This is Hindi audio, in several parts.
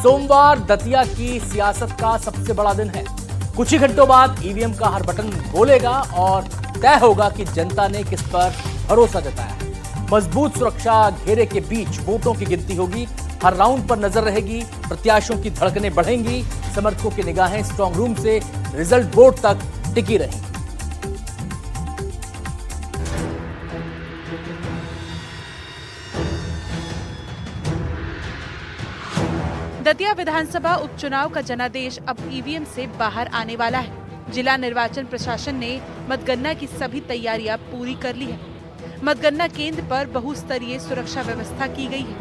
सोमवार दतिया की सियासत का सबसे बड़ा दिन है। कुछ ही घंटों बाद ईवीएम का हर बटन बोलेगा और तय होगा कि जनता ने किस पर भरोसा जताया है। मजबूत सुरक्षा घेरे के बीच वोटों की गिनती होगी। हर राउंड पर नजर रहेगी, प्रत्याशियों की धड़कनें बढ़ेंगी, समर्थकों की निगाहें स्ट्रांग रूम से रिजल्ट बोर्ड तक टिकी रहेंगी। दतिया विधानसभा उपचुनाव का जनादेश अब ईवीएम से बाहर आने वाला है। जिला निर्वाचन प्रशासन ने मतगणना की सभी तैयारियां पूरी कर ली है। मतगणना केंद्र पर बहुस्तरीय सुरक्षा व्यवस्था की गई है।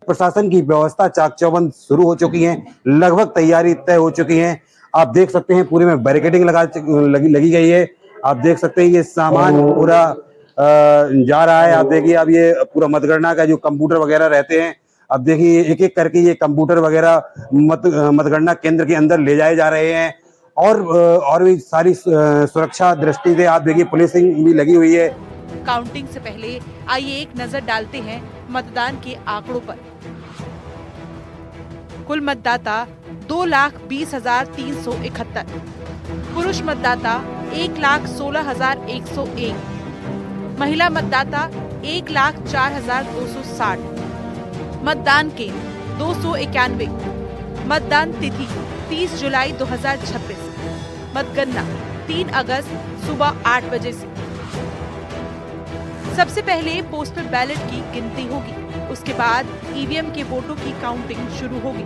प्रशासन की व्यवस्था चाक चौबंद शुरू हो चुकी है, लगभग तैयारी तय हो चुकी है। आप देख सकते हैं पूरे में बैरिकेडिंग लगी गई है। आप देख सकते हैं ये सामान पूरा जा रहा है। आप देखिए अब ये पूरा मतगणना का जो कंप्यूटर वगैरह रहते हैं, अब देखिए एक एक करके ये कंप्यूटर वगैरह मतगणना केंद्र के अंदर ले जाए जा रहे हैं और भी सारी सुरक्षा दृष्टि से आप देखिए पुलिसिंग भी लगी हुई है। काउंटिंग से पहले आइए एक नजर डालते हैं मतदान के आंकड़ों पर। कुल मतदाता 2,20,371, पुरुष मतदाता 1,16,101, महिला मतदाता 1,04,260, मतदान केंद्र 291, मतदान तिथि 30 जुलाई 2026, मतगणना 3 अगस्त सुबह 8 बजे से। सबसे पहले पोस्टल बैलेट की गिनती होगी, उसके बाद ईवीएम के वोटों की काउंटिंग शुरू होगी।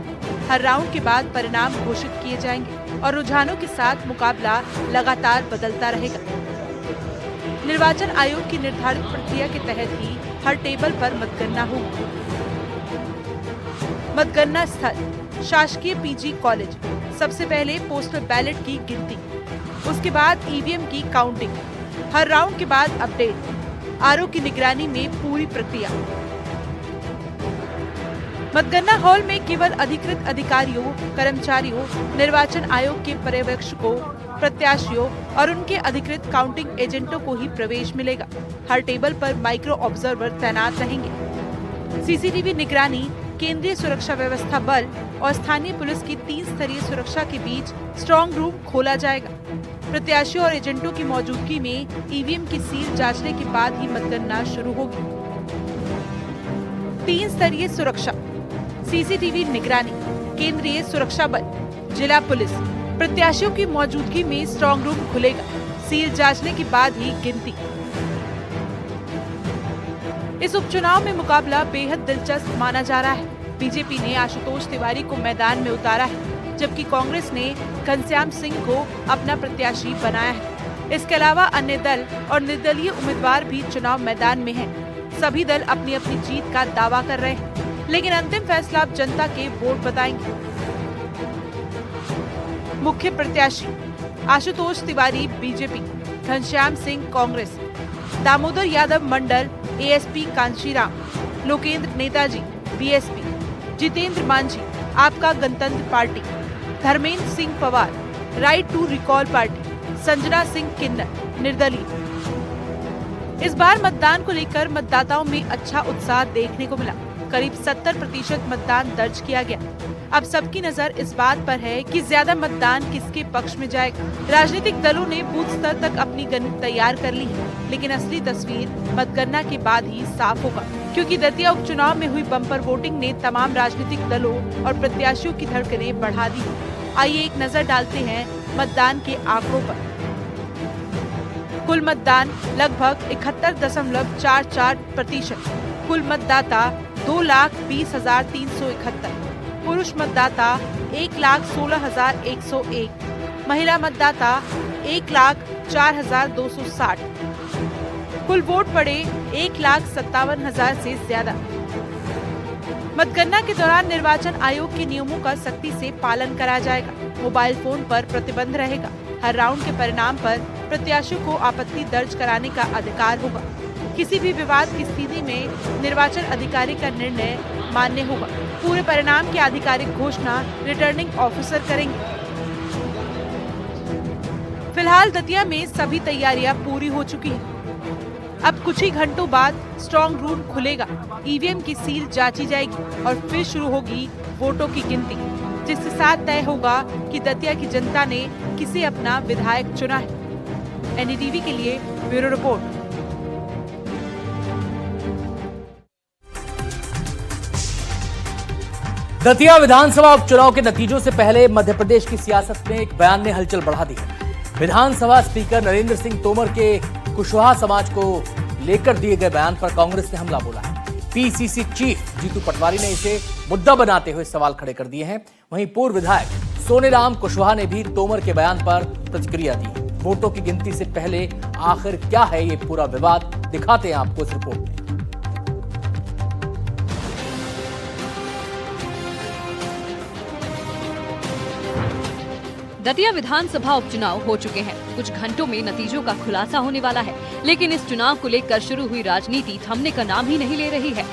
हर राउंड के बाद परिणाम घोषित किए जाएंगे और रुझानों के साथ मुकाबला लगातार बदलता रहेगा। निर्वाचन आयोग की निर्धारित प्रक्रिया के तहत ही हर टेबल पर मतगणना होगी। मतगणना स्थल शासकीय पीजी कॉलेज। सबसे पहले पोस्टल बैलेट की गिनती, उसके बाद ईवीएम की काउंटिंग, हर राउंड के बाद अपडेट, आरओ की निगरानी में पूरी प्रक्रिया। मतगणना हॉल में केवल अधिकृत अधिकारियों, कर्मचारियों, निर्वाचन आयोग के पर्यवेक्षकों, प्रत्याशियों और उनके अधिकृत काउंटिंग एजेंटों को ही प्रवेश मिलेगा। हर टेबल पर माइक्रो ऑब्जर्वर तैनात रहेंगे। सीसीटीवी निगरानी, केंद्रीय सुरक्षा व्यवस्था बल और स्थानीय पुलिस की 3 स्तरीय सुरक्षा के बीच स्ट्रांग रूम खोला जाएगा। प्रत्याशियों और एजेंटों की मौजूदगी में ईवीएम की सील जांचने के बाद ही मतगणना शुरू होगी। 3 स्तरीय सुरक्षा, सीसीटीवी निगरानी, केंद्रीय सुरक्षा बल, जिला पुलिस। प्रत्याशियों की मौजूदगी में स्ट्रांग रूम खुलेगा, सील जांचने के बाद ही गिनती। इस उपचुनाव में मुकाबला बेहद दिलचस्प माना जा रहा है। बीजेपी ने आशुतोष तिवारी को मैदान में उतारा है, जबकि कांग्रेस ने घनश्याम सिंह को अपना प्रत्याशी बनाया है। इसके अलावा अन्य दल और निर्दलीय उम्मीदवार भी चुनाव मैदान में हैं। सभी दल अपनी अपनी जीत का दावा कर रहे हैं, लेकिन अंतिम फैसला अब जनता के वोट बताएंगे। मुख्य प्रत्याशी Ashutosh Tiwari BJP, Ghanshyam Singh Congress, Damodar Yadav Mandal ASP Kanshiram, Lokendra Netaji BSP, Jitendra Manjhi Aapka Gantantra party, Dharmendra Singh Pawar right to recall party, Sanjana Singh किन्नर निर्दलीय। इस बार मतदान को लेकर मतदाताओं में अच्छा उत्साह देखने को मिला। करीब 70% मतदान दर्ज किया गया। अब सबकी नजर इस बात पर है कि ज्यादा मतदान किसके पक्ष में जाएगा। राजनीतिक दलों ने बूथ स्तर तक अपनी गणना तैयार कर ली है, लेकिन असली तस्वीर मतगणना के बाद ही साफ होगा, क्योंकि दतिया उपचुनाव में हुई बम्पर वोटिंग ने तमाम राजनीतिक दलों और प्रत्याशियों की धड़कनें बढ़ा दी। आइए एक नजर डालते हैं मतदान के आंकड़ों पर। कुल मतदान लगभग 71.44%। कुल मतदाता 2,20,371, पुरुष मतदाता 1,16,101, महिला मतदाता 1,04,260। कुल वोट पड़े 1,57,000 से ज्यादा। मतगणना के दौरान निर्वाचन आयोग के नियमों का सख्ती से पालन कराया जाएगा। मोबाइल फोन पर प्रतिबंध रहेगा। हर राउंड के परिणाम पर प्रत्याशियों को आपत्ति दर्ज कराने का अधिकार होगा। किसी भी विवाद की स्थिति में निर्वाचन अधिकारी का निर्णय मान्य होगा। पूरे परिणाम की आधिकारिक घोषणा रिटर्निंग ऑफिसर करेंगे। फिलहाल दतिया में सभी तैयारियां पूरी हो चुकी हैं। अब कुछ ही घंटों बाद स्ट्रांग रूम खुलेगा, ईवीएम की सील जांची जाएगी और फिर शुरू होगी वोटों की गिनती, जिसके साथ तय होगा कि दतिया की जनता ने किसे अपना विधायक चुना है। एनडीटीवी के लिए ब्यूरो रिपोर्ट। दतिया विधानसभा उपचुनाव के नतीजों से पहले मध्य प्रदेश की सियासत में एक बयान ने हलचल बढ़ा दी है। विधानसभा स्पीकर नरेंद्र सिंह तोमर के कुशवाहा समाज को लेकर दिए गए बयान पर कांग्रेस ने हमला बोला है। पीसीसी चीफ जीतू पटवारी ने इसे मुद्दा बनाते हुए सवाल खड़े कर दिए हैं। वहीं पूर्व विधायक सोनेराम कुशवाहा ने भी तोमर के बयान पर प्रतिक्रिया दी। वोटों की गिनती से पहले आखिर क्या है ये पूरा विवाद, दिखाते हैं आपको इस रिपोर्ट में। दतिया विधानसभा उपचुनाव हो चुके हैं। कुछ घंटों में नतीजों का खुलासा होने वाला है, लेकिन इस चुनाव को लेकर शुरू हुई राजनीति थमने का नाम ही नहीं ले रही है।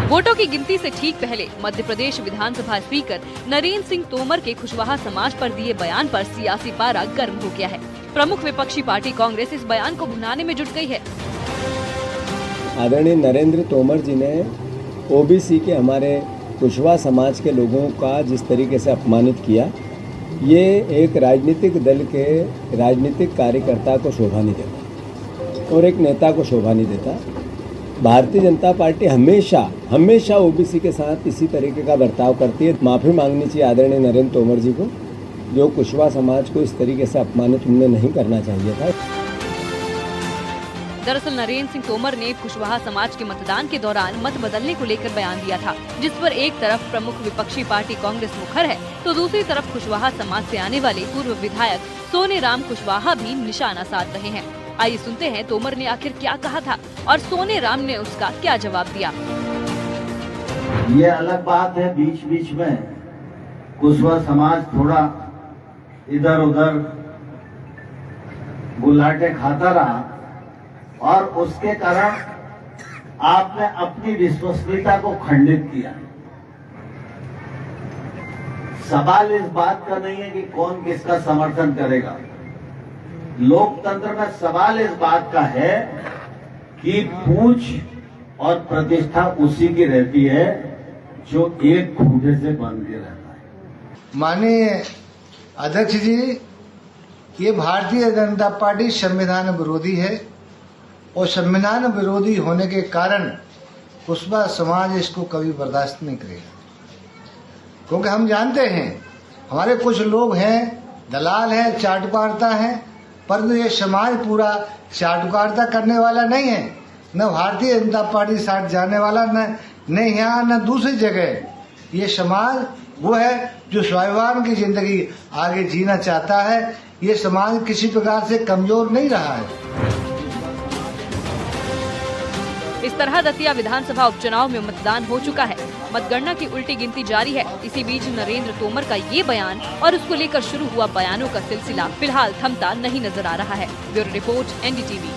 वोटों की गिनती से ठीक पहले मध्य प्रदेश विधानसभा स्पीकर नरेंद्र सिंह तोमर के कुशवाहा समाज पर दिए बयान पर सियासी पारा गर्म हो गया है। प्रमुख विपक्षी पार्टी कांग्रेस इस बयान को भुनाने में जुट गई है। आदरणीय नरेंद्र तोमर जी ने ओबीसी के हमारे कुशवाहा समाज के लोगों का जिस तरीके से अपमानित किया, ये एक राजनीतिक दल के राजनीतिक कार्यकर्ता को शोभा नहीं देता और एक नेता को शोभा नहीं देता। भारतीय जनता पार्टी हमेशा ओबीसी के साथ इसी तरीके का बर्ताव करती है। माफ़ी मांगनी चाहिए आदरणीय नरेंद्र तोमर जी को, जो कुशवाहा समाज को इस तरीके से अपमानित उन्हें नहीं करना चाहिए था। दरअसल नरेंद्र सिंह तोमर ने कुशवाहा समाज के मतदान के दौरान मत बदलने को लेकर बयान दिया था, जिस पर एक तरफ प्रमुख विपक्षी पार्टी कांग्रेस मुखर है, तो दूसरी तरफ कुशवाहा समाज से आने वाले पूर्व विधायक सोनेराम कुशवाहा भी निशाना साध रहे हैं। आइए सुनते हैं तोमर ने आखिर क्या कहा था और सोनेराम ने उसका क्या जवाब दिया। ये अलग बात है, बीच बीच में कुशवाहा समाज थोड़ा इधर उधर गुलाटे खाता रहा और उसके कारण आपने अपनी विश्वसनीयता को खंडित किया। सवाल इस बात का नहीं है कि कौन किसका समर्थन करेगा। लोकतंत्र में सवाल इस बात का है कि पूंछ और प्रतिष्ठा उसी की रहती है जो एक खूंटे से बंध के रहता है। माननीय अध्यक्ष जी, ये भारतीय जनता पार्टी संविधान विरोधी है और संविधान विरोधी होने के कारण कुशवाहा समाज इसको कभी बर्दाश्त नहीं करेगा, क्योंकि हम जानते हैं हमारे कुछ लोग हैं, दलाल हैं, चाटुकारिता हैं, परंतु ये समाज पूरा चाटुकारिता करने वाला नहीं है। न भारतीय जनता पार्टी साथ जाने वाला, न यहाँ न दूसरी जगह। ये समाज वो है जो स्वाभिमान की जिंदगी आगे जीना चाहता है। ये समाज किसी प्रकार से कमजोर नहीं रहा है। इस तरह दतिया विधानसभा उपचुनाव में मतदान हो चुका है। मतगणना की उल्टी गिनती जारी है। इसी बीच नरेंद्र तोमर का ये बयान और उसको लेकर शुरू हुआ बयानों का सिलसिला फिलहाल थमता नहीं नजर आ रहा है। Bureau report, NDTV.